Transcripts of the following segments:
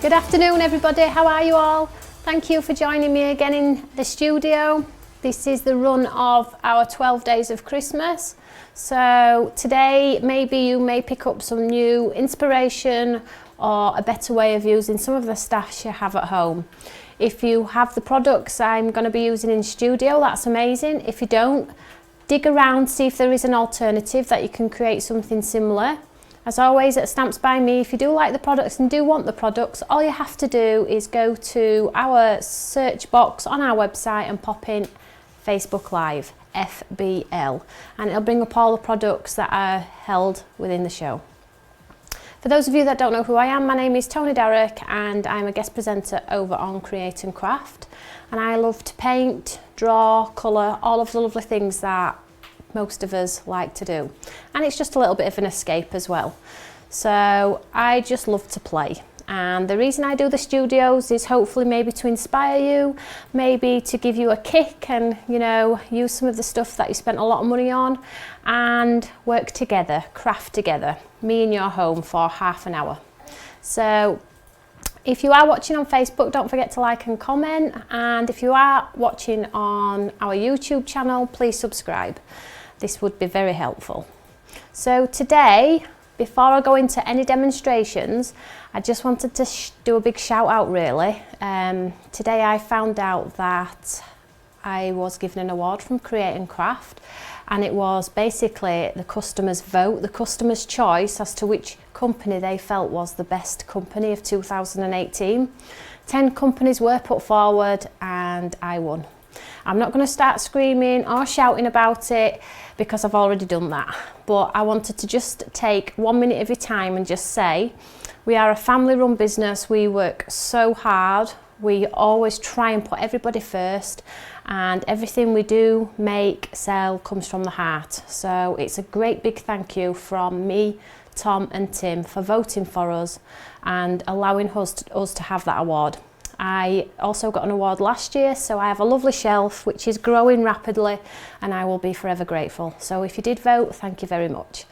Good afternoon everybody, how are you all? Thank you for joining me again in the studio. This is the run of our 12 days of Christmas. So today maybe you may pick up some new inspiration or a better way of using some of the stash you have at home. If you have the products I'm going to be using in studio, that's amazing. If you don't, dig around, see if there is an alternative that you can create something similar. As always at Stamps by Me, if you do like the products and do want the products, all you have to do is go to our search box on our website and pop in Facebook Live, FBL, and it'll bring up all the products that are held within the show. For those of you that don't know who I am, my name is Toni and I'm a guest presenter over on Create and Craft, and I love to paint, draw, colour, all of the lovely things that most of us like to do, and it's just a little bit of an escape as well. So I just love to play, and the reason I do the studios is hopefully maybe to inspire you, maybe to give you a kick and, you know, use some of the stuff that you spent a lot of money on and work together, craft together, me in your home for half an hour. So if you are watching on Facebook, don't forget to like and comment, and if you are watching on our YouTube channel, please subscribe. This would be very helpful. So today, before I go into any demonstrations, I just wanted to do a big shout out really. Today I found out that I was given an award from Create and Craft, and it was basically the customer's vote, the customer's choice as to which company they felt was the best company of 2018. 10 companies were put forward and I won. I'm not going to start screaming or shouting about it because I've already done that, but I wanted to just take 1 minute of your time and just say we are a family run business. We work so hard, we always try and put everybody first, and everything we do, make, sell comes from the heart. So it's a great big thank you from me, Tom and Tim for voting for us and allowing us to have that award. I also got an award last year, so I have a lovely shelf which is growing rapidly and I will be forever grateful. So if you did vote, thank you very much.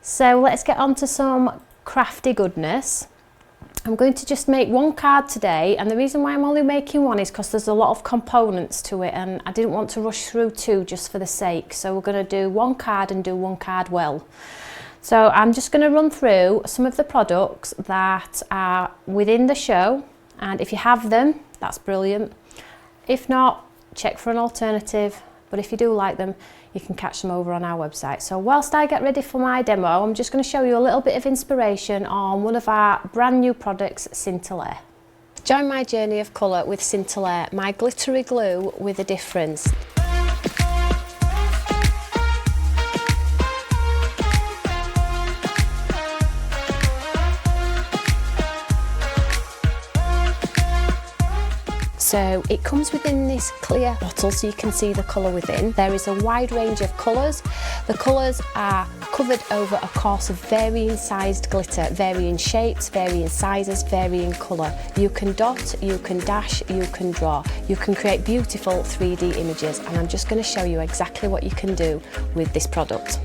So let's get on to some crafty goodness. I'm going to just make one card today, and the reason why I'm only making one is because there's a lot of components to it and I didn't want to rush through two just for the sake. So we're going to do one card and do one card well. So I'm just going to run through some of the products that are within the show, and if you have them, that's brilliant. If not, check for an alternative, but if you do like them, you can catch them over on our website. So whilst I get ready for my demo, I'm just going to show you a little bit of inspiration on one of our brand new products, Scintillate. Join my journey of colour with Scintillate, my glittery glue with a difference. So it comes within this clear bottle so you can see the colour within. There is a wide range of colours. The colours are covered over a course of varying sized glitter, varying shapes, varying sizes, varying colour. You can dot, you can dash, you can draw. You can create beautiful 3D images, and I'm just going to show you exactly what you can do with this product.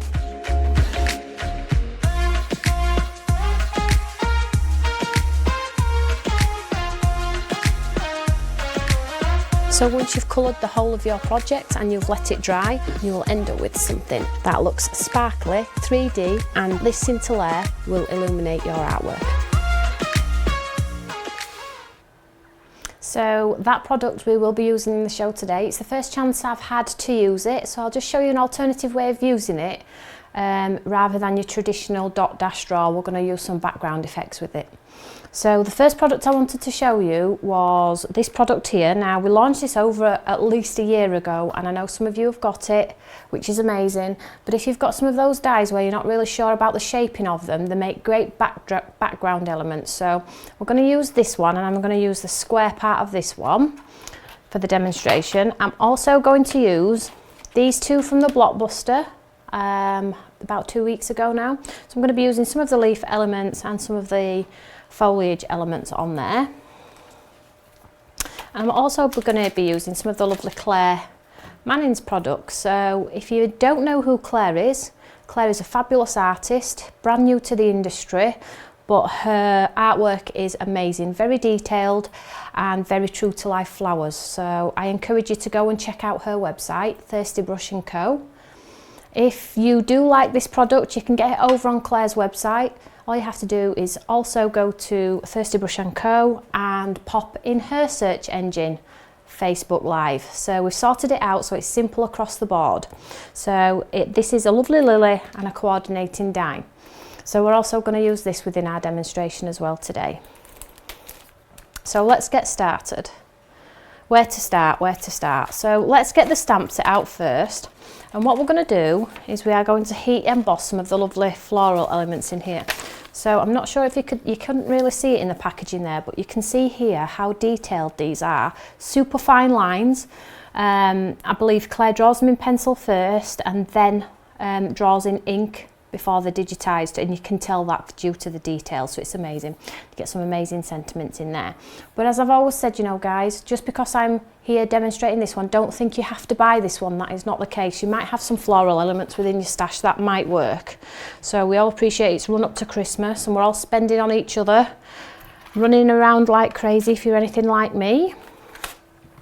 So once you've coloured the whole of your project and you've let it dry, you will end up with something that looks sparkly, 3D, and this Scintillate will illuminate your artwork. So that product we will be using in the show today. It's the first chance I've had to use it, so I'll just show you an alternative way of using it. Rather than your traditional dot dash draw, we're going to use some background effects with it. So the first product I wanted to show you was this product here. Now we launched this over at least a year ago, and I know some of you have got it, which is amazing, but if you've got some of those dies where you're not really sure about the shaping of them, they make great background elements. So we're going to use this one, and I'm going to use the square part of this one for the demonstration. I'm also going to use these two from the Blockbuster about 2 weeks ago now. So I'm going to be using some of the leaf elements and some of the foliage elements on there. And I'm also going to be using some of the lovely Claire Manning's products. So if you don't know who Claire is a fabulous artist, brand new to the industry, but her artwork is amazing, very detailed and very true to life flowers. So I encourage you to go and check out her website, Thirsty Brush & Co. If you do like this product, you can get it over on Claire's website. All you have to do is also go to Thirsty Brush & Co and pop in her search engine, Facebook Live. So we've sorted it out so it's simple across the board. So this is a lovely lily and a coordinating dime. So we're also going to use this within our demonstration as well today. So let's get started. Where to start, where to start? So let's get the stamp set out first. And what we're going to do is we are going to heat emboss some of the lovely floral elements in here. So I'm not sure if you couldn't really see it in the packaging there, but you can see here how detailed these are. Super fine lines. I believe Claire draws them in pencil first and then draws in ink before they're digitised, and you can tell that due to the details, so it's amazing. You get some amazing sentiments in there. But as I've always said, you know guys, just because I'm here demonstrating this one, don't think you have to buy this one. That is not the case. You might have some floral elements within your stash that might work. So we all appreciate it's run up to Christmas and we're all spending on each other, running around like crazy if you're anything like me.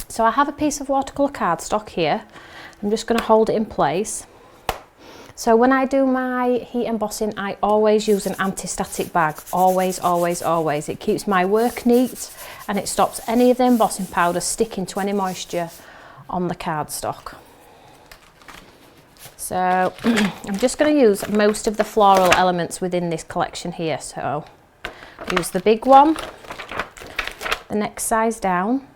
So I have a piece of watercolour cardstock here. I'm just going to hold it in place. So when I do my heat embossing, I always use an anti-static bag. Always, always, always. It keeps my work neat and it stops any of the embossing powder sticking to any moisture on the cardstock. So I'm just going to use most of the floral elements within this collection here. So use the big one, the next size down.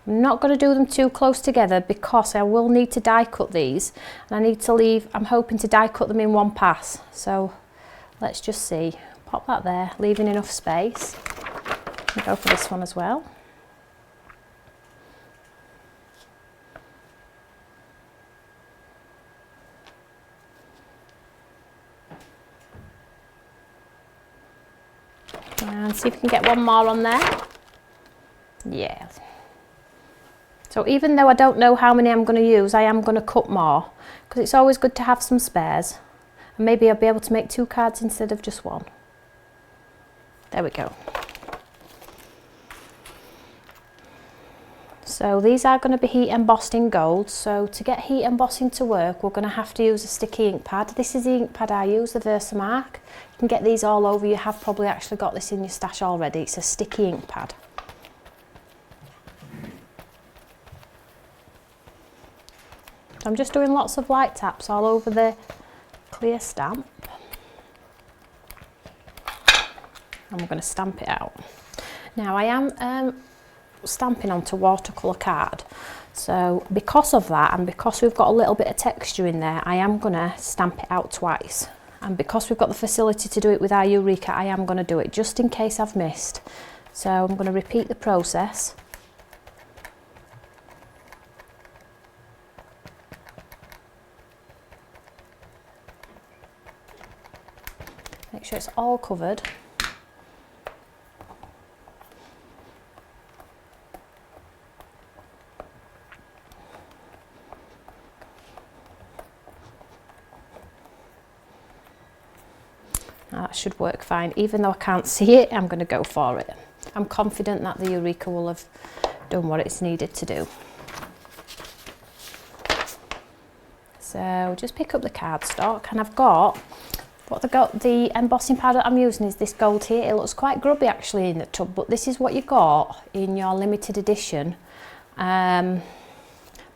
I'm not going to do them too close together because I will need to die cut these, and I need to leave, I'm hoping to die cut them in one pass. So let's just see, pop that there, leaving enough space. I'll go for this one as well. And see if we can get one more on there. Yeah. So even though I don't know how many I'm going to use, I am going to cut more because it's always good to have some spares. And maybe I'll be able to make 2 cards instead of just 1. There we go. So these are going to be heat embossed in gold. So to get heat embossing to work, we're going to have to use a sticky ink pad. This is the ink pad I use, the Versamark. You can get these all over. You have probably actually got this in your stash already. It's a sticky ink pad. So I'm just doing lots of light taps all over the clear stamp. And we're going to stamp it out. Now I am stamping onto watercolour card. So because of that, and because we've got a little bit of texture in there, I am going to stamp it out twice. And because we've got the facility to do it with our Eureka, I am going to do it just in case I've missed. So I'm going to repeat the process. Make sure it's all covered. That should work fine. Even though I can't see it, I'm going to go for it. I'm confident that the Eureka will have done what it's needed to do. So just pick up the cardstock, and I've got the embossing powder I'm using is this gold here. It looks quite grubby actually in the tub, but this is what you got in your limited edition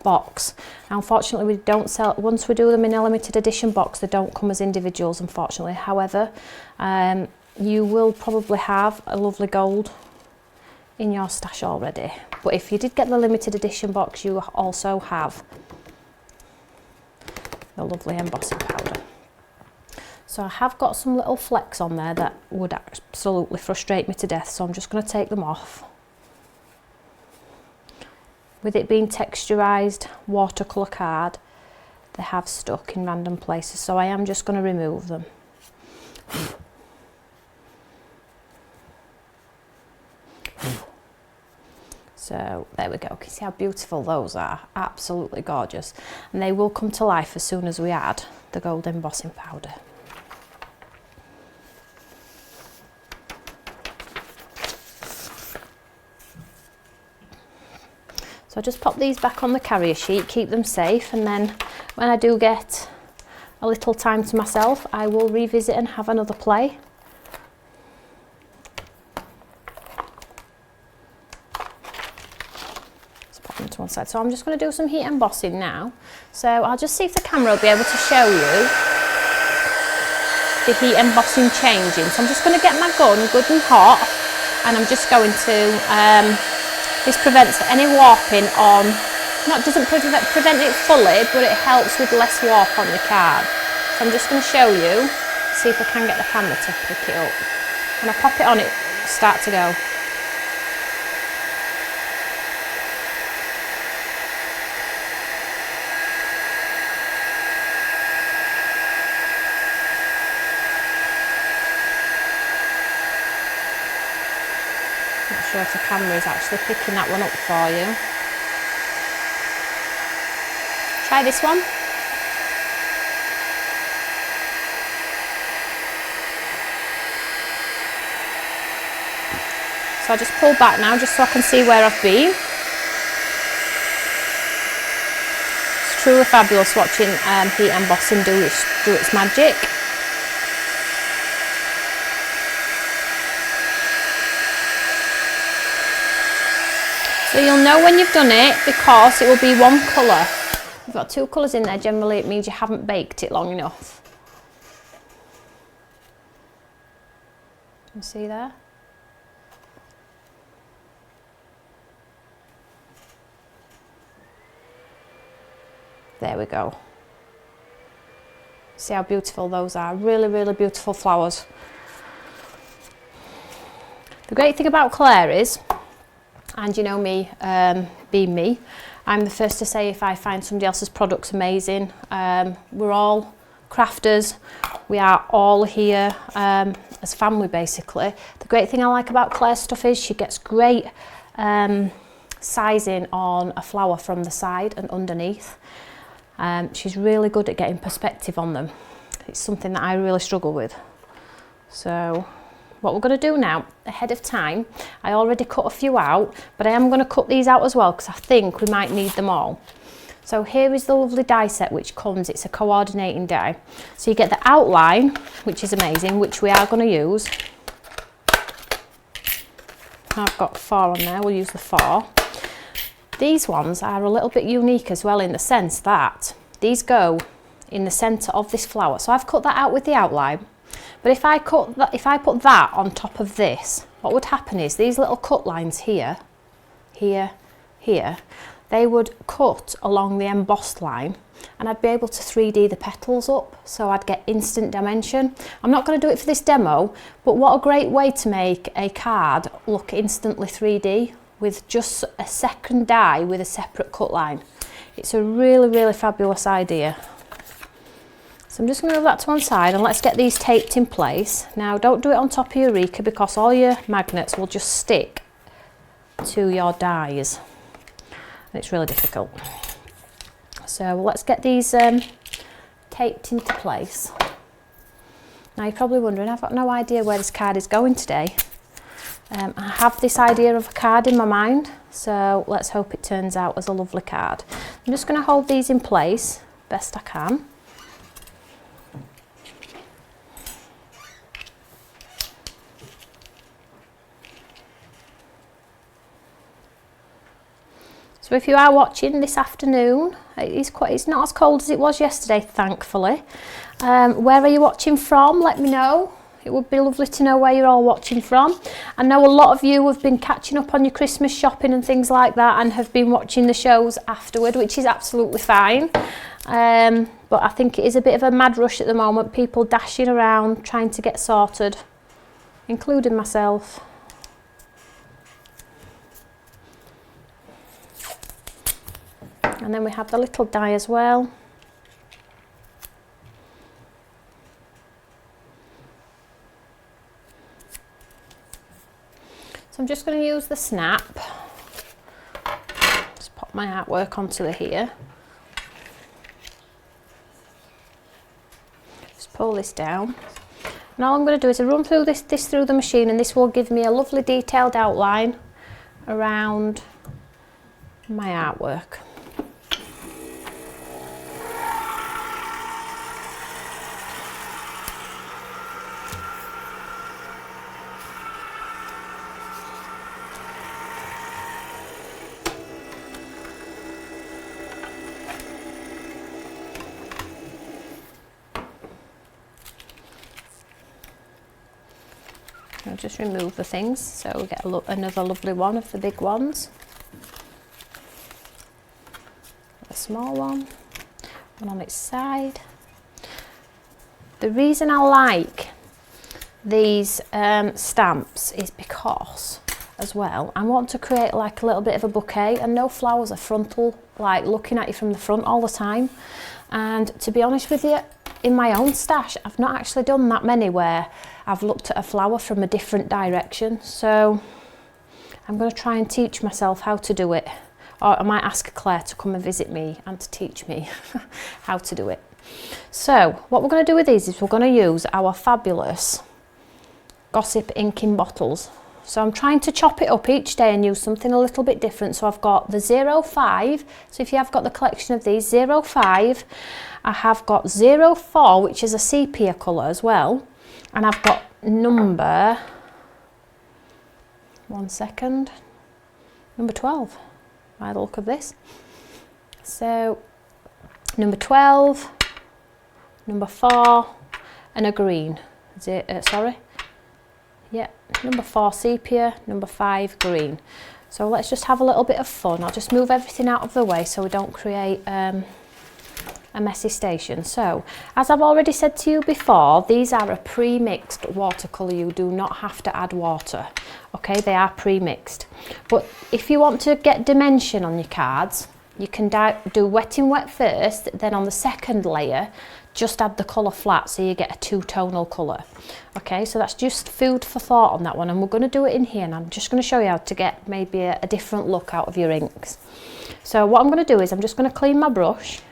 box. Now, unfortunately, we don't sell, once we do them in a limited edition box, they don't come as individuals, unfortunately. However, you will probably have a lovely gold in your stash already. But if you did get the limited edition box, you also have the lovely embossing powder. So I have got some little flecks on there that would absolutely frustrate me to death, so I'm just going to take them off. With it being texturised watercolour card, they have stuck in random places, so I am just going to remove them. So there we go, you can see how beautiful those are, absolutely gorgeous. And they will come to life as soon as we add the gold embossing powder. So I just pop these back on the carrier sheet, keep them safe, and then when I do get a little time to myself, I will revisit and have another play. Let's pop them to one side. So I'm just going to do some heat embossing now. So I'll just see if the camera will be able to show you the heat embossing changing. So I'm just going to get my gun good and hot, and I'm just going to, this prevents any warping on, doesn't prevent it fully, but it helps with less warp on the card. So I'm just going to show you, see if I can get the camera to pick it up. When I pop it on, it starts to go. Not sure if the camera is actually picking that one up for you. Try this one. So I just pull back now just so I can see where I've been. It's truly fabulous watching heat embossing do its magic. So you'll know when you've done it because it will be one colour. If you've got two colours in there, generally it means you haven't baked it long enough. You see there? There we go. See how beautiful those are. Really, really beautiful flowers. The great thing about Claire is, and you know me, being me, I'm the first to say if I find somebody else's products amazing. We're all crafters. We are all here as family, basically. The great thing I like about Claire's stuff is she gets great sizing on a flower from the side and underneath. She's really good at getting perspective on them. It's something that I really struggle with. So what we're going to do now, ahead of time, I already cut a few out, but I am going to cut these out as well because I think we might need them all. So here is the lovely die set which comes, it's a coordinating die. So you get the outline, which is amazing, which we are going to use. I've got 4 on there, we'll use the 4. These ones are a little bit unique as well in the sense that these go in the centre of this flower. So I've cut that out with the outline. But if I put that on top of this, what would happen is these little cut lines here, here, here, they would cut along the embossed line and I'd be able to 3D the petals up, so I'd get instant dimension. I'm not going to do it for this demo, but what a great way to make a card look instantly 3D with just a second die with a separate cut line. It's a really, really fabulous idea. So I'm just going to move that to one side and let's get these taped in place. Now don't do it on top of your Eureka because all your magnets will just stick to your dies and it's really difficult. So let's get these taped into place. Now you're probably wondering, I've got no idea where this card is going today. I have this idea of a card in my mind, so let's hope it turns out as a lovely card. I'm just going to hold these in place best I can. So if you are watching this afternoon, it's not as cold as it was yesterday, thankfully. Where are you watching from? Let me know. It would be lovely to know where you're all watching from. I know a lot of you have been catching up on your Christmas shopping and things like that and have been watching the shows afterward, which is absolutely fine. But I think it is a bit of a mad rush at the moment, people dashing around trying to get sorted, including myself. And then we have the little die as well. So I'm just going to use the snap. Just pop my artwork onto here. Just pull this down. And all I'm going to do is run through this through the machine, and this will give me a lovely detailed outline around my artwork. I'll just remove the things so we get another lovely one of the big ones. A small one on its side. The reason I like these stamps is because, as well, I want to create like a little bit of a bouquet, and no flowers are frontal, like looking at you from the front all the time. And to be honest with you, in my own stash, I've not actually done that many where I've looked at a flower from a different direction. So I'm going to try and teach myself how to do it. Or I might ask Claire to come and visit me and to teach me how to do it. So what we're going to do with these is we're going to use our fabulous Gossip inking bottles. So I'm trying to chop it up each day and use something a little bit different. So I've got the 05, so if you have got the collection of these, 05, I have got 04, which is a sepia colour as well, and I've got number, number 12, by the look of this. So number 12, number 4, and a green, number 4 sepia, number 5 green. So let's just have a little bit of fun. I'll just move everything out of the way so we don't create a messy station. So as I've already said to you before, these are a pre-mixed watercolour. You do not have to add water. Okay, they are pre-mixed. But if you want to get dimension on your cards, you can do wet in wet first, then on the second layer just add the colour flat so you get a two-tonal colour. Okay, so that's just food for thought on that one, and we're going to do it in here, and I'm just going to show you how to get maybe a different look out of your inks. So what I'm going to do is I'm just going to clean my brush,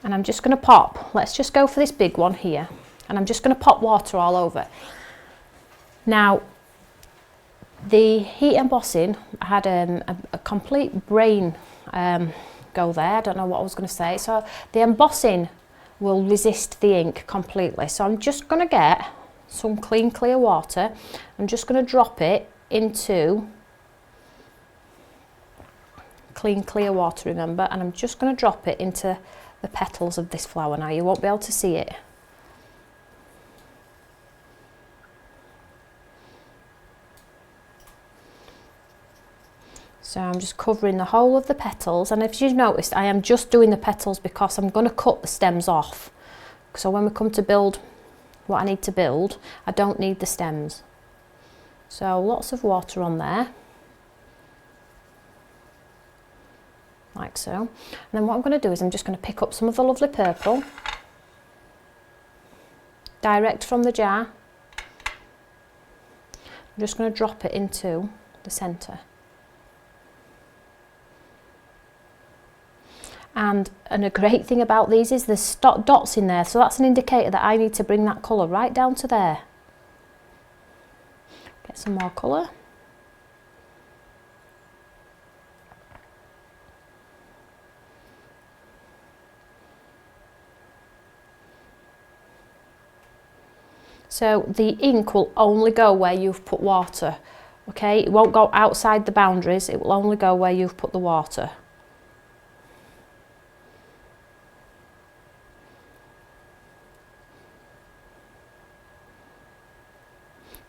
and I'm just going to pop, let's just go for this big one here, and I'm just going to pop water all over. Now the heat embossing, I had a complete brain go there, I don't know what I was going to say. So the embossing will resist the ink completely, so I'm just going to get some clean clear water. I'm just going to drop it into clean clear water, remember, and I'm just going to drop it into the petals of this flower. Now you won't be able to see it. So I'm just covering the whole of the petals, and if you've noticed, I am just doing the petals because I'm going to cut the stems off. So when we come to build what I need to build, I don't need the stems. So lots of water on there, like so. And then what I'm going to do is I'm just going to pick up some of the lovely purple, direct from the jar. I'm just going to drop it into the centre. And a great thing about these is there's dots in there, so that's an indicator that I need to bring that colour right down to there. Get some more colour. So the ink will only go where you've put water, okay? It won't go outside the boundaries, it will only go where you've put the water.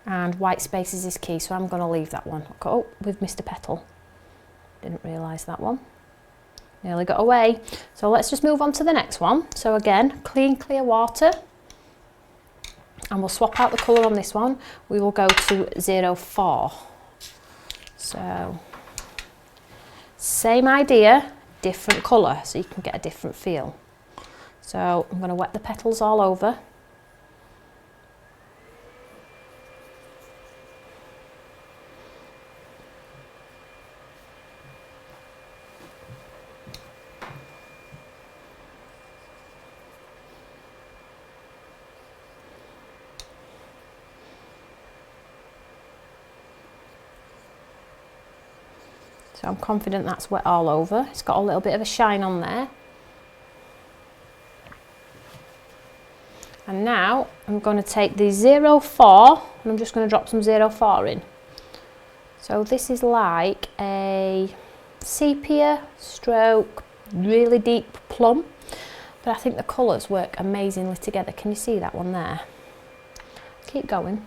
And white spaces is key, so I'm going to leave that one. Oh, we've missed a petal. Didn't realise that one. Nearly got away. So let's just move on to the next one. So again, clean, clear water. And we'll swap out the colour on this one. We will go to 04. So, same idea, different colour, so you can get a different feel. So I'm going to wet the petals all over. So I'm confident that's wet all over. It's got a little bit of a shine on there. And now I'm going to take the 04 and I'm just going to drop some 04 in. So this is like a sepia stroke, really deep plum. But I think the colours work amazingly together. Can you see that one there? Keep going.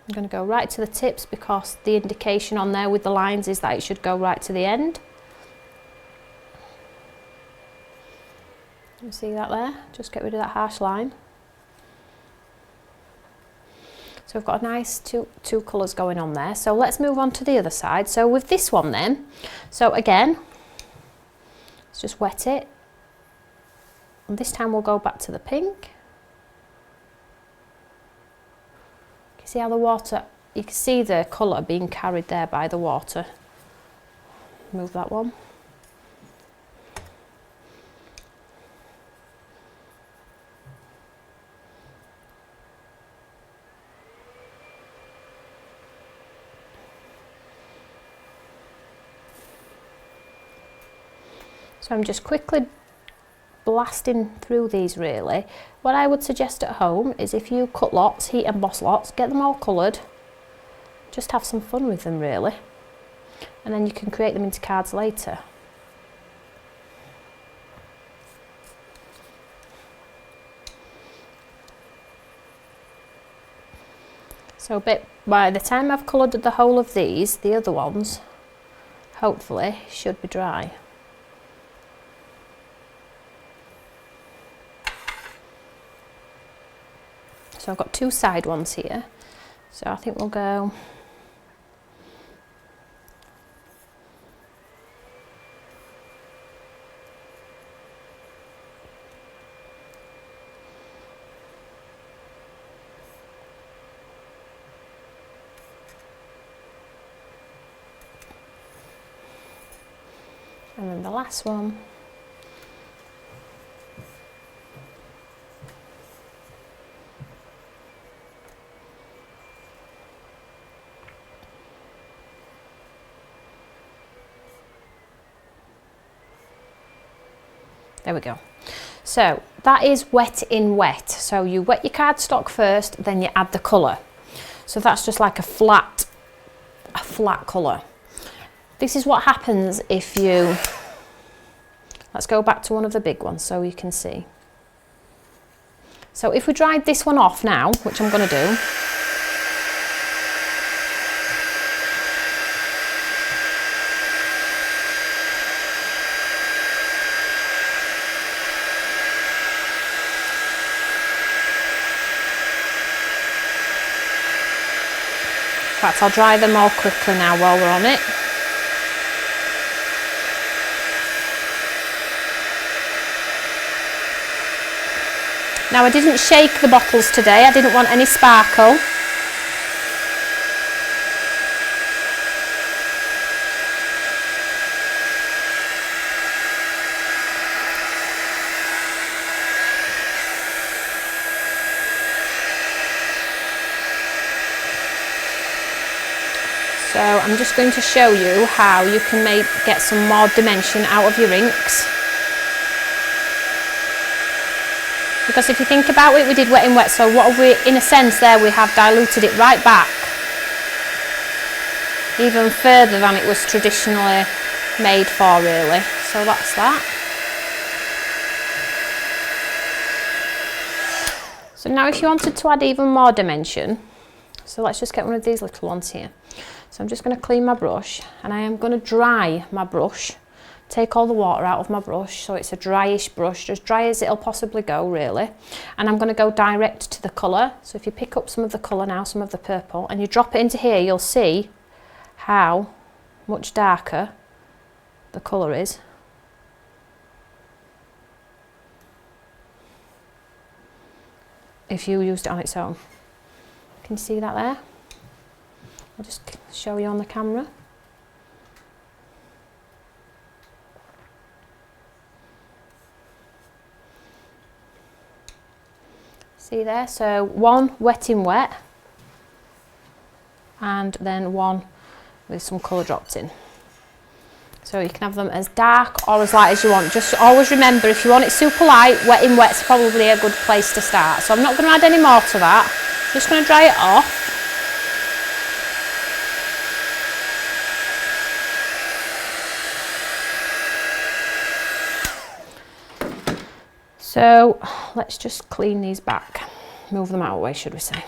I'm going to go right to the tips because the indication on there with the lines is that it should go right to the end. You see that there? Just get rid of that harsh line. So we've got a nice two colours going on there. So let's move on to the other side. So with this one then, so again, let's just wet it. And this time we'll go back to the pink. You see how the water, you can see the colour being carried there by the water. Move that one. So I'm just quickly blasting through these really. What I would suggest at home is if you cut lots, heat emboss lots, get them all coloured, just have some fun with them really. And then you can create them into cards later. So by the time I've coloured the whole of these, the other ones, hopefully, should be dry. So I've got two side ones here, so I think we'll go and then the last one. There we go. So that is wet in wet. So you wet your cardstock first, then you add the colour. So that's just like a flat colour. This is what happens if you, let's go back to one of the big ones so you can see. So if we dried this one off now, which I'm going to do, in fact, I'll dry them all quickly now while we're on it. Now I didn't shake the bottles today, I didn't want any sparkle. So I'm just going to show you how you can get some more dimension out of your inks. Because if you think about it, we did wet in wet, so what have we, in a sense there, we have diluted it right back, even further than it was traditionally made for really. So that's that. So now if you wanted to add even more dimension, so let's just get one of these little ones here. So I'm just going to clean my brush and I am going to dry my brush, take all the water out of my brush so it's a dryish brush, as dry as it'll possibly go really. And I'm going to go direct to the colour. So if you pick up some of the colour now, some of the purple, and you drop it into here, you'll see how much darker the colour is. If you used it on its own. Can you see that there? I'll just show you on the camera. See there? So one wet in wet, and then one with some colour dropped in. So you can have them as dark or as light as you want. Just always remember, if you want it super light, wet in wet's probably a good place to start. So I'm not going to add any more to that. I'm just going to dry it off. So let's just clean these back, move them out of the way, should we say.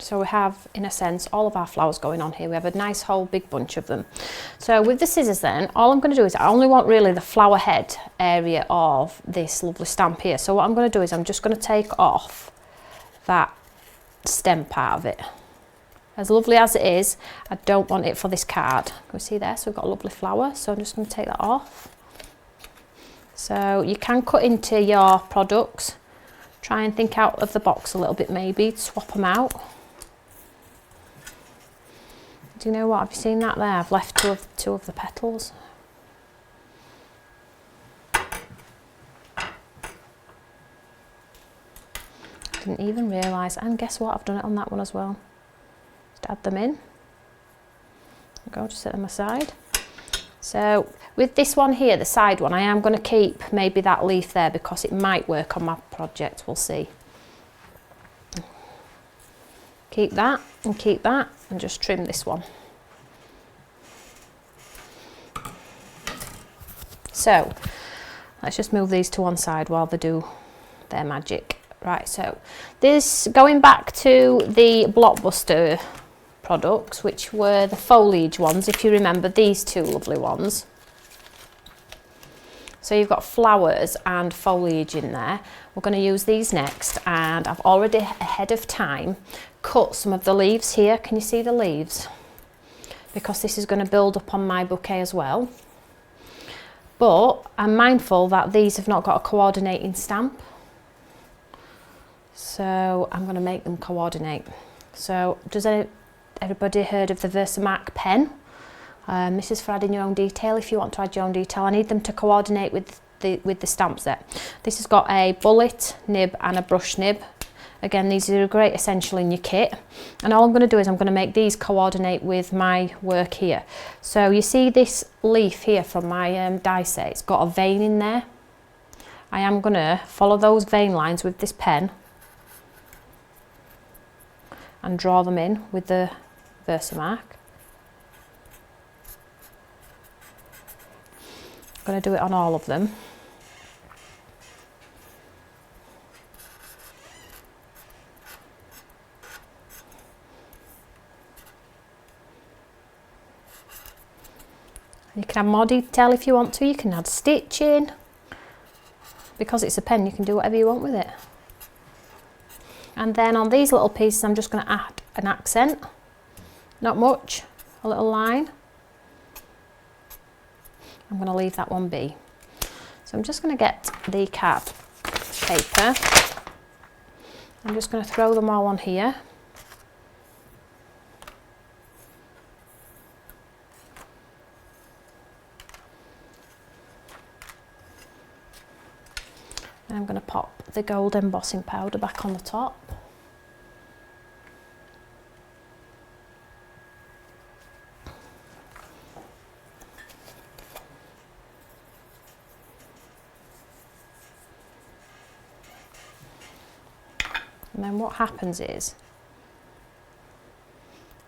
So we have, in a sense, all of our flowers going on here. We have a nice whole big bunch of them. So with the scissors then, all I'm going to do is I only want really the flower head area of this lovely stamp here. So what I'm going to do is I'm just going to take off that stem part of it. As lovely as it is, I don't want it for this card. Can you see there? So we've got a lovely flower. So I'm just going to take that off. So you can cut into your products. Try and think out of the box a little bit maybe. Swap them out. Do you know what? Have you seen that there? I've left two of the petals. Didn't even realise. And guess what? I've done it on that one as well. Just add them in. There we go, just set them aside. So with this one here, the side one, I am going to keep maybe that leaf there because it might work on my project. We'll see. Keep that and just trim this one. So let's just move these to one side while they do their magic. Right, so this, going back to the Blockbuster products, which were the foliage ones, if you remember these two lovely ones. So you've got flowers and foliage in there. We're going to use these next, and I've already ahead of time cut some of the leaves here. Can you see the leaves? Because this is going to build up on my bouquet as well. But I'm mindful that these have not got a coordinating stamp. So I'm going to make them coordinate. So does everybody heard of the Versamark pen? This is for adding your own detail. If you want to add your own detail, I need them to coordinate with the stamp set. This has got a bullet nib and a brush nib. Again, these are a great essential in your kit. And all I'm going to do is I'm going to make these coordinate with my work here. So you see this leaf here from my die set, it's got a vein in there. I am going to follow those vein lines with this pen and draw them in with the Versamark. I'm going to do it on all of them. You can add more detail if you want to. You can add stitching. Because it's a pen, you can do whatever you want with it. And then on these little pieces, I'm just going to add an accent. Not much, a little line. I'm going to leave that one be. So I'm just going to get the card paper. I'm just going to throw them all on here. And I'm going to pop the gold embossing powder back on the top. And then what happens is,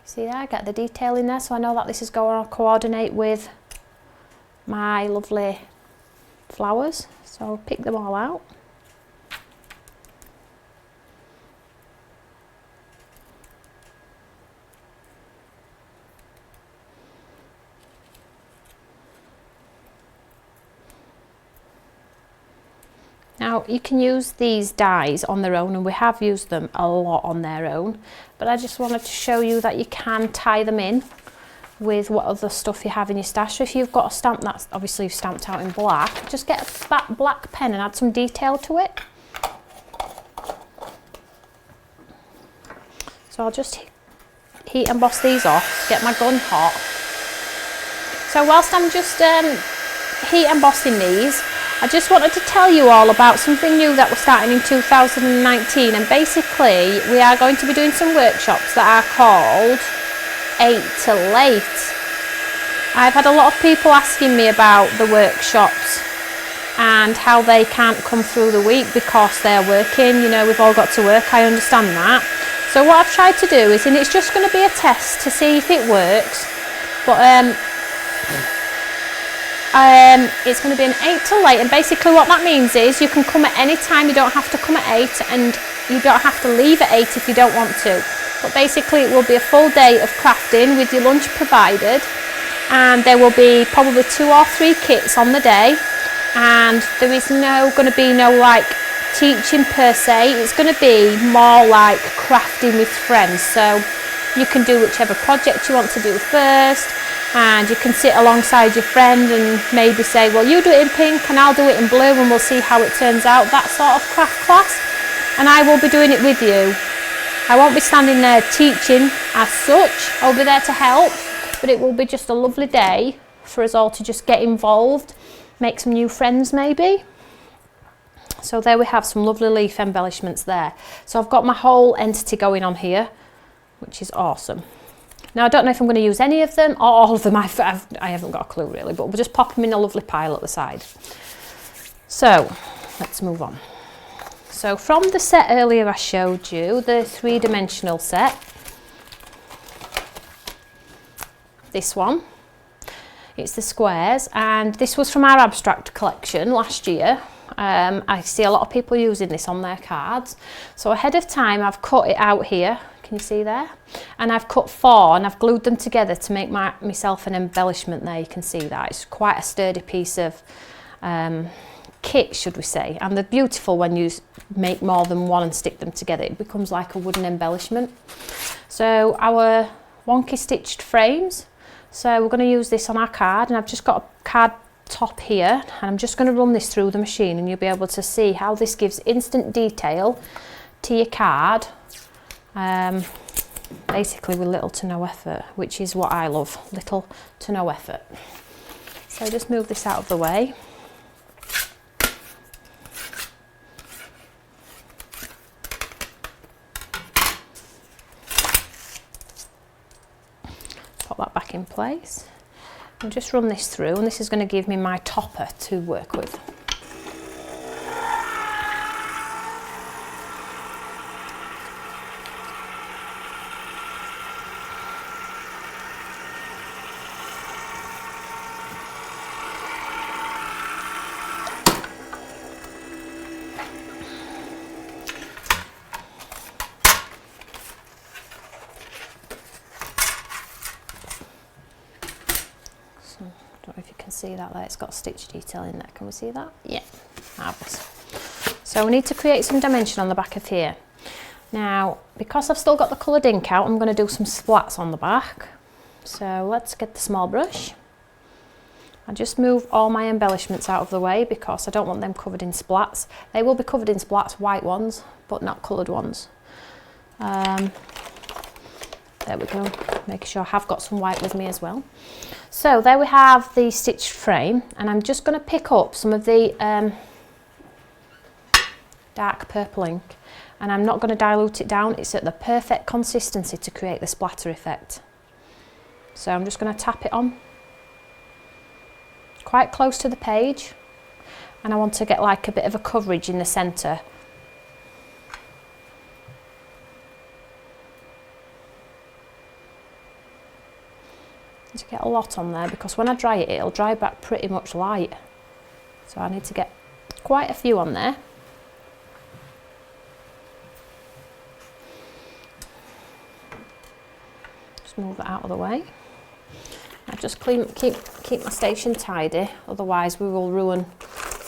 see there, I get the detail in there, so I know that this is going to coordinate with my lovely flowers. So I'll pick them all out. Now you can use these dies on their own, and we have used them a lot on their own, but I just wanted to show you that you can tie them in with what other stuff you have in your stash. So if you've got a stamp that's obviously stamped out in black, just get that black pen and add some detail to it. So I'll just heat emboss these off, get my gun hot. So whilst I'm just heat embossing these, I just wanted to tell you all about something new that we're starting in 2019, and basically we are going to be doing some workshops that are called 8 to Late. I've had a lot of people asking me about the workshops and how they can't come through the week because they're working. You know, we've all got to work, I understand that. So what I've tried to do is, and it's just going to be a test to see if it works, but it's going to be an 8 to Late, and basically what that means is you can come at any time. You don't have to come at 8, and you don't have to leave at 8 if you don't want to. But basically it will be a full day of crafting with your lunch provided, and there will be probably 2 or 3 kits on the day, and there is going to be no like teaching per se. It's going to be more like crafting with friends, so you can do whichever project you want to do first, and you can sit alongside your friend and maybe say, well, you do it in pink and I'll do it in blue, and we'll see how it turns out. That sort of craft class, and I will be doing it with you. I won't be standing there teaching as such. I'll be there to help, but it will be just a lovely day for us all to just get involved, make some new friends maybe. So there we have some lovely leaf embellishments there. So I've got my whole entity going on here, which is awesome. Now I don't know if I'm going to use any of them or all of them. I haven't got a clue really, but we'll just pop them in a lovely pile at the side. So let's move on. So from the set earlier I showed you, the 3-dimensional set, this one, it's the squares, and this was from our abstract collection last year. I see a lot of people using this on their cards. So ahead of time I've cut it out here, can you see there? And I've cut 4 and I've glued them together to make myself an embellishment there. You can see that. It's quite a sturdy piece of kit, should we say, and they're beautiful when you make more than one and stick them together. It becomes like a wooden embellishment. So our wonky stitched frames, so we're going to use this on our card, and I've just got a card top here, and I'm just going to run this through the machine, and you'll be able to see how this gives instant detail to your card, basically with little to no effort, which is what I love, little to no effort. So just move this out of the way. Pop that back in place and just run this through, and this is going to give me my topper to work with. If you can see that there, it's got stitch detail in there. Can we see that? Yeah, marvellous. So we need to create some dimension on the back of here. Now, because I've still got the coloured ink out, I'm going to do some splats on the back. So let's get the small brush. I just move all my embellishments out of the way because I don't want them covered in splats. They will be covered in splats, white ones, but not coloured ones. There we go, making sure I have got some white with me as well. So there we have the stitched frame, and I'm just going to pick up some of the dark purple ink, and I'm not going to dilute it down. It's at the perfect consistency to create the splatter effect. So I'm just going to tap it on quite close to the page, and I want to get like a bit of a coverage in the centre. To get a lot on there, because when I dry it, it'll dry back pretty much light. So I need to get quite a few on there. Just move that out of the way. I just keep my station tidy, otherwise we will ruin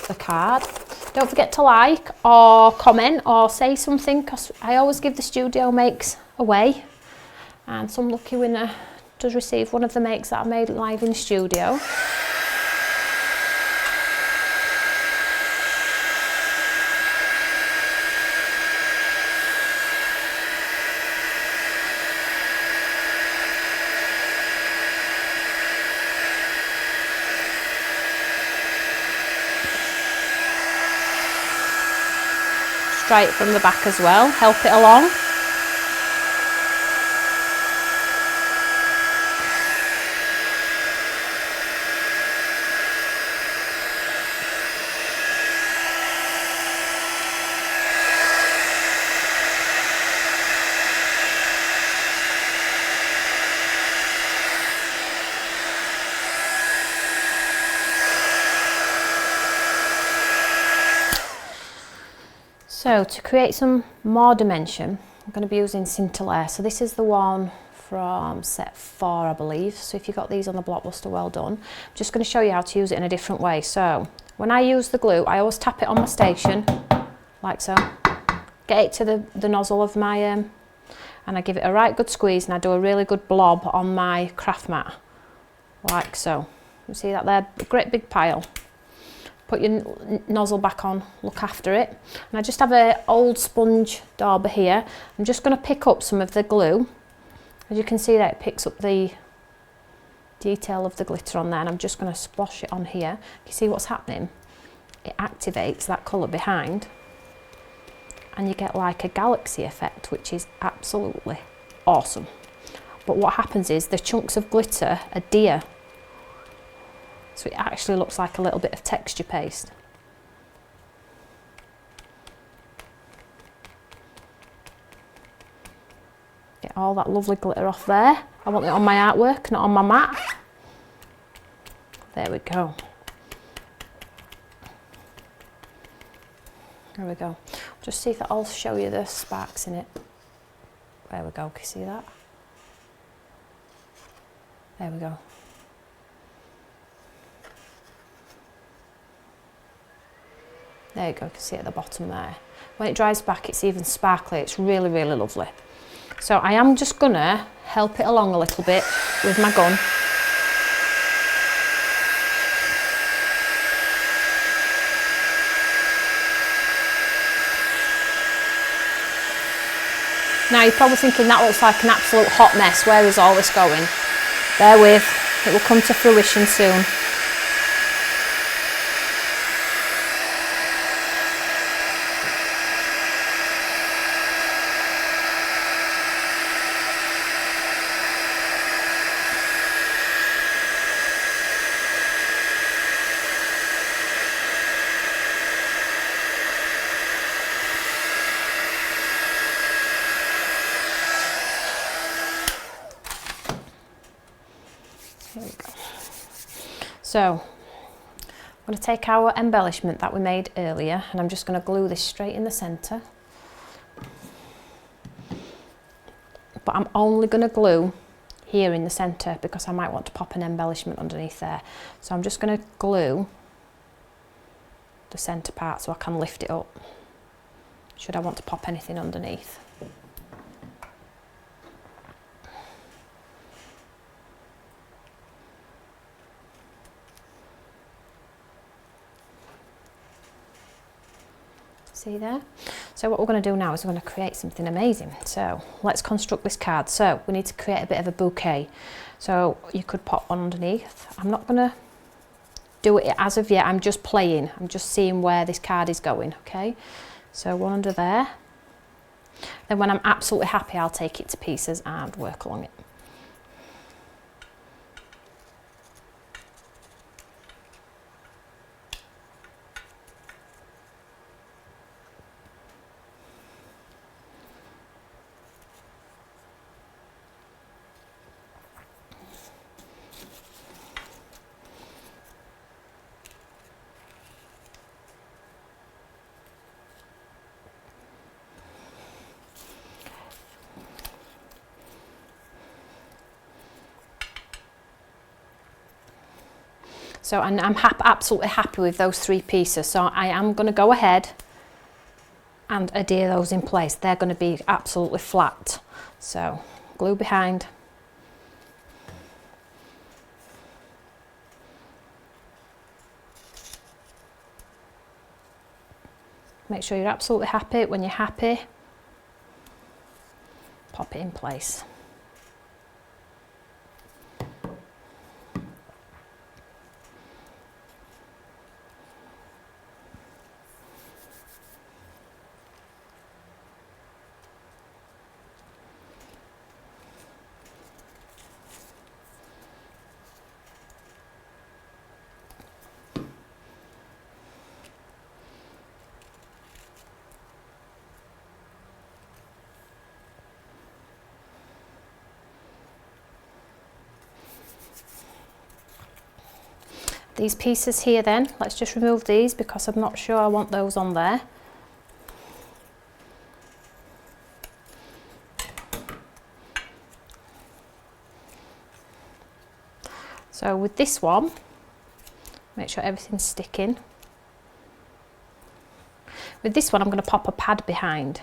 the card. Don't forget to like or comment or say something, because I always give the studio makes away, and some lucky winner does receive one of the makes that I made live in studio. dry it from the back as well, help it along. So to create some more dimension, I'm going to be using Scintillate. So this is the one from set 4, I believe. So if you got these on the Blockbuster, well done. I'm just going to show you how to use it in a different way. So when I use the glue, I always tap it on my station, like so. Get it to the nozzle of my, and I give it a right good squeeze, and I do a really good blob on my craft mat, like so. You see that there? A great big pile. Put your nozzle back on, look after it. And I just have an old sponge dauber here. I'm just going to pick up some of the glue. As you can see that it picks up the detail of the glitter on there, and I'm just going to splosh it on here. You see what's happening? It activates that colour behind, and you get like a galaxy effect, which is absolutely awesome. But what happens is the chunks of glitter adhere. So it actually looks like a little bit of texture paste. Get all that lovely glitter off there. I want it on my artwork, not on my mat. There we go. There we go. Just see if I'll show you the sparks in it. There we go, can you see that? There we go. There you go, you can see it at the bottom there. When it dries back, it's even sparkly. It's really, really lovely. So I am just gonna help it along a little bit with my gun. Now you're probably thinking that looks like an absolute hot mess. Where is all this going? Bear with, it will come to fruition soon. Here we go. So I'm going to take our embellishment that we made earlier, and I'm just going to glue this straight in the centre. But I'm only going to glue here in the centre because I might want to pop an embellishment underneath there. So I'm just going to glue the centre part so I can lift it up should I want to pop anything underneath. See there? So what we're going to do now is we're going to create something amazing. So let's construct this card. So we need to create a bit of a bouquet. So you could pop one underneath. I'm not going to do it as of yet. I'm just playing. I'm just seeing where this card is going. Okay. So one under there. Then when I'm absolutely happy, I'll take it to pieces and work along it. So and I'm absolutely happy with those 3 pieces. So I am going to go ahead and adhere those in place. They're going to be absolutely flat. So glue behind. Make sure you're absolutely happy. When you're happy, pop it in place. these pieces here then, let's just remove these because I'm not sure I want those on there. So with this one, make sure everything's sticking. With this one, I'm going to pop a pad behind.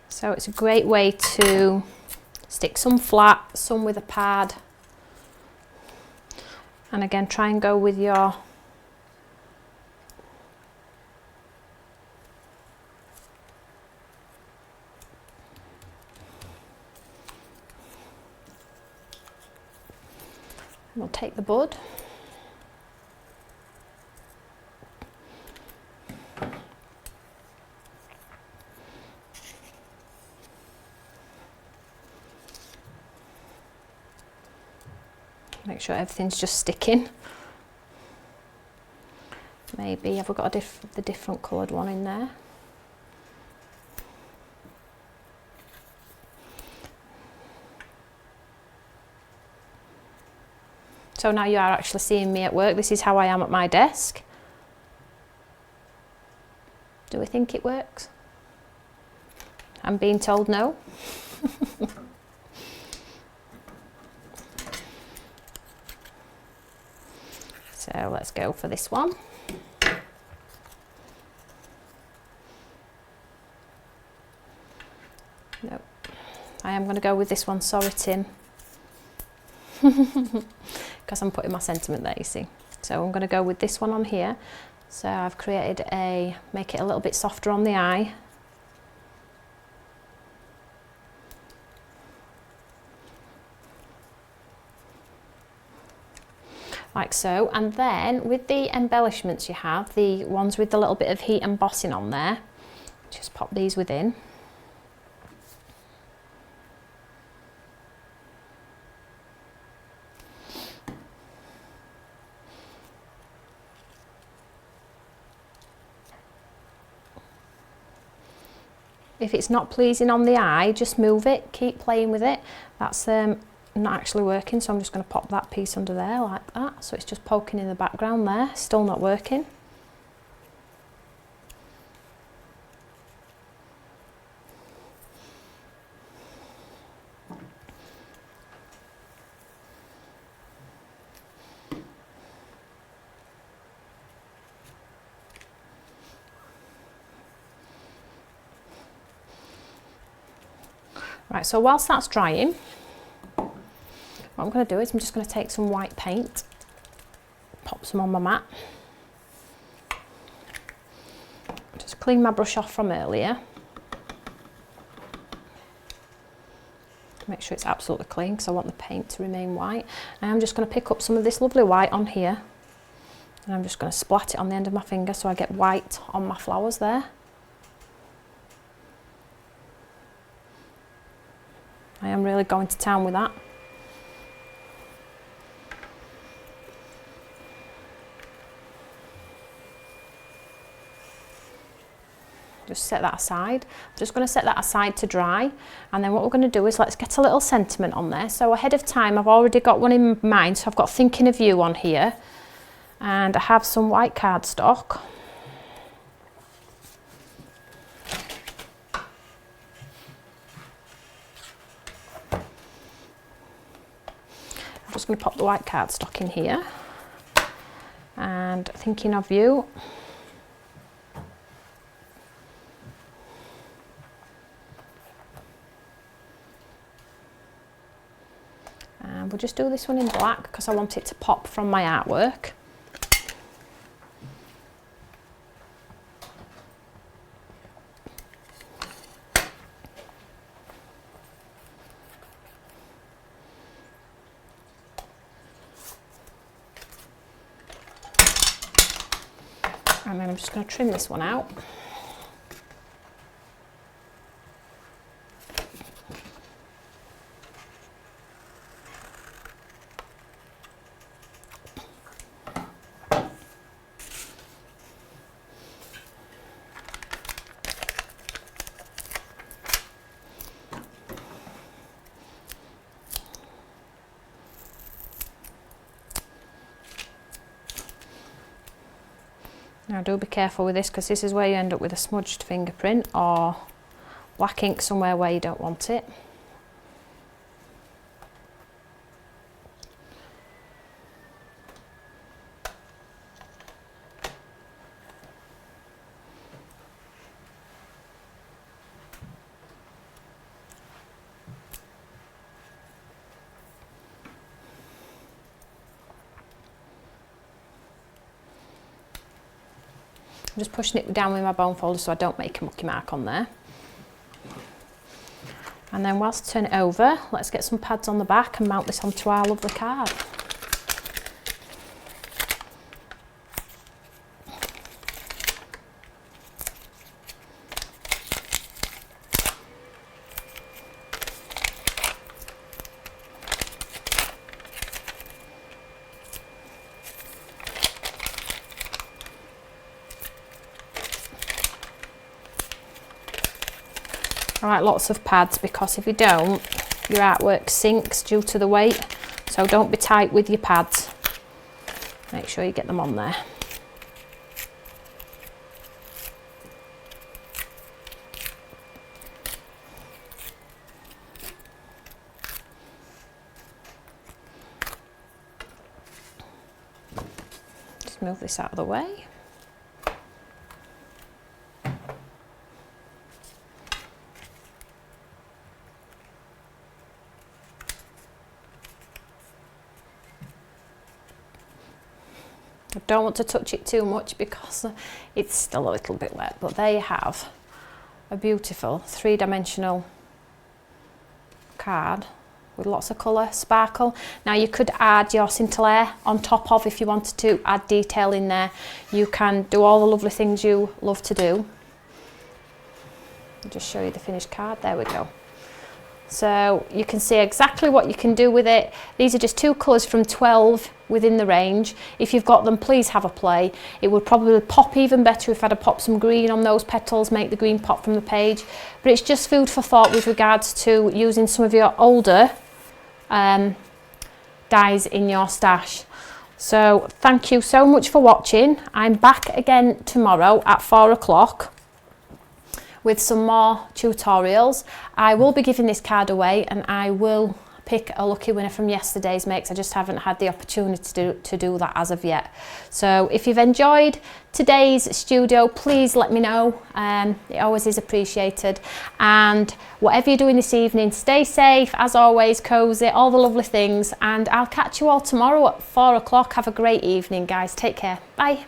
So it's a great way to stick some flat, some with a pad. And again, try and go with your we'll take the bud. Make sure everything's just sticking. Maybe, have we got the different coloured one in there? So now you are actually seeing me at work. This is how I am at my desk. Do we think it works? I'm being told no. So let's go for this one. Nope. I am going to go with this one, sorry Tim. Because I'm putting my sentiment there, you see. So I'm going to go with this one on here. So I've created make it a little bit softer on the eye. Like so. And then with the embellishments you have, the ones with the little bit of heat embossing on there, just pop these within. If it's not pleasing on the eye, just move it, keep playing with it. That's not actually working, so I'm just going to pop that piece under there like that. So it's just poking in the background there, still not working. Right, so whilst that's drying, what I'm going to do is I'm just going to take some white paint, pop some on my mat, just clean my brush off from earlier, make sure it's absolutely clean because I want the paint to remain white. And I'm just going to pick up some of this lovely white on here and I'm just going to splat it on the end of my finger so I get white on my flowers there. I am really going to town with that. Just set that aside. I'm just going to set that aside to dry, and then what we're going to do is let's get a little sentiment on there. So ahead of time I've already got one in mind, so I've got Thinking of You on here, and I have some white cardstock. I'm just going to pop the white cardstock in here, and Thinking of You. And we'll just do this one in black because I want it to pop from my artwork. And then I'm just going to trim this one out. Now do be careful with this, because this is where you end up with a smudged fingerprint or black ink somewhere where you don't want it. I'm just pushing it down with my bone folder so I don't make a mucky mark on there. And then whilst I turn it over, let's get some pads on the back and mount this onto our lovely card. I like lots of pads, because if you don't, your artwork sinks due to the weight. So don't be tight with your pads. Make sure you get them on there. Just move this out of the way. I don't want to touch it too much because it's still a little bit wet, but there you have a beautiful three-dimensional card with lots of colour, sparkle. Now you could add your scintillate on top of, if you wanted to add detail in there. You can do all the lovely things you love to do. I'll just show you the finished card. There we go. So you can see exactly what you can do with it. These are just 2 colours from 12 within the range. If you've got them, please have a play. It would probably pop even better if I'd have popped some green on those petals, make the green pop from the page. But it's just food for thought with regards to using some of your older dies in your stash. So thank you so much for watching. I'm back again tomorrow at 4 o'clock. With some more tutorials. I will be giving this card away, and I will pick a lucky winner from yesterday's makes. I just haven't had the opportunity to do that as of yet. So if you've enjoyed today's studio, please let me know. It always is appreciated. And whatever you're doing this evening, stay safe, as always, cozy, all the lovely things. And I'll catch you all tomorrow at 4 o'clock. Have a great evening, guys. Take care. Bye.